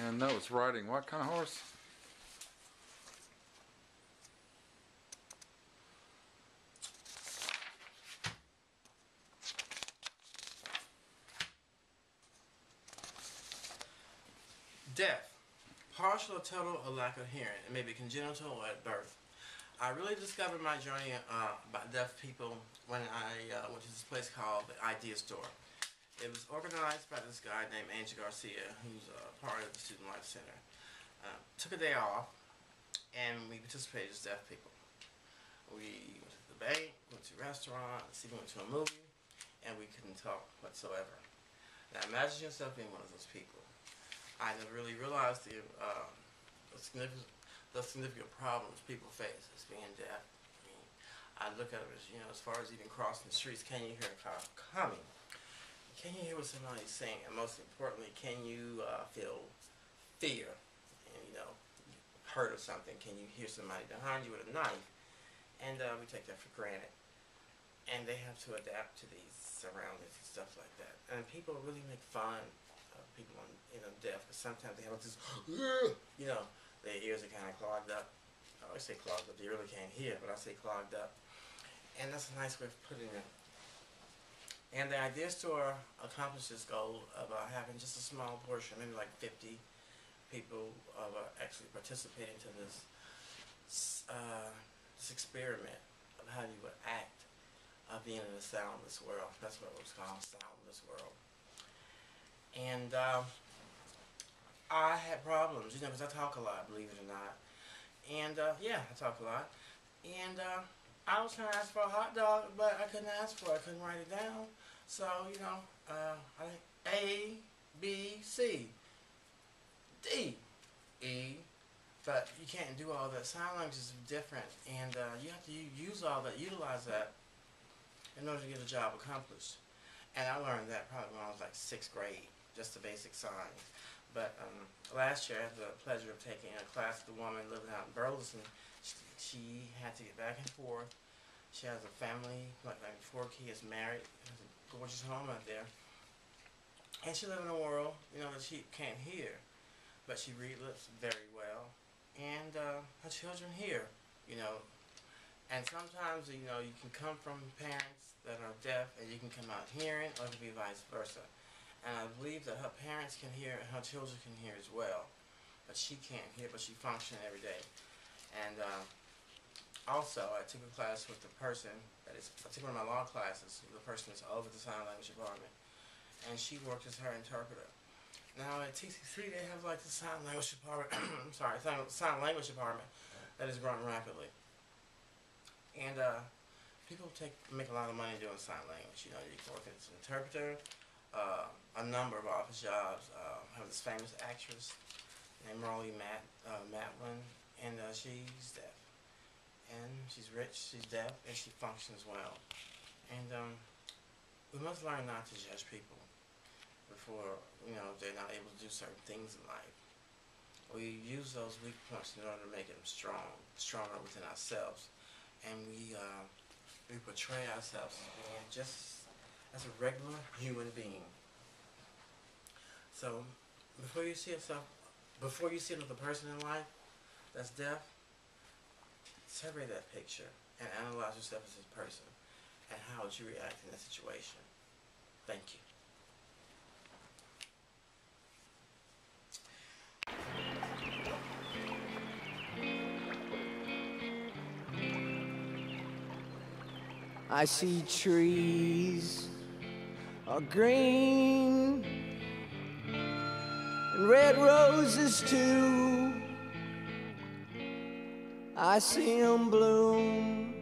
And that was riding what kind of horse? Deaf. Partial or total or lack of hearing. It may be congenital or at birth. I really discovered my journey about deaf people when I went to this place called the Idea Store. It was organized by this guy named Angel Garcia, who's part of the Student Life Center. Took a day off, and we participated as deaf people. We went to the bank, went to restaurants, even went to a movie, and we couldn't talk whatsoever. Now imagine yourself being one of those people. I never really realized the significant problems people face as being deaf. I mean, I look at it as, as far as even crossing the streets, can you hear a car coming? Can you hear what somebody's saying? And most importantly, can you feel fear and, hurt or something? Can you hear somebody behind you with a knife? And we take that for granted. And they have to adapt to these surroundings and stuff like that. And people really make fun of people deaf, because sometimes they have this, their ears are kind of clogged up. I always say clogged up, they really can't hear, but I say clogged up. And that's a nice way of putting it. And the Idea Store accomplished this goal of having just a small portion, maybe like 50 people actually participating to this experiment of how you would act being in a soundless world. That's what it was called, soundless world. And I had problems, because I talk a lot, believe it or not. And yeah, I talk a lot. And I was trying to ask for a hot dog, but I couldn't ask for it. I couldn't write it down. So, I think A, B, C, D, E. But you can't do all that. Sign language is different, and you have to use all that, utilize that in order to get a job accomplished. And I learned that probably when I was like 6th grade, just the basic signs. But last year I had the pleasure of taking a class with a woman living out in Burleson. She had to get back and forth. She has a family, like 4 kids, married, has a gorgeous home out there. And she lives in a world, that she can't hear. But she reads lips very well. And her children hear, And sometimes, you can come from parents that are deaf and you can come out hearing, or it can be vice versa. And I believe that her parents can hear and her children can hear as well. But she can't hear, but she functions every day. And also, I took a class with the person I took one of my law classes with the person that's over the sign language department. And she worked as her interpreter. Now at TCC they have like the sign language department, I'm sorry, sign language department that is growing rapidly. And people make a lot of money doing sign language. You can work as an interpreter, a number of office jobs. I have this famous actress named Marlon, Matlin, and she's deaf. And she's rich, she's deaf, and she functions well. And we must learn not to judge people before, they're not able to do certain things in life. We use those weak points in order to make them stronger within ourselves. And we portray ourselves as being just as a regular human being. So before you see another person in life that's deaf, separate that picture and analyze yourself as a person and how would you react in that situation. Thank you. I see trees are green and red roses too. I see 'em bloom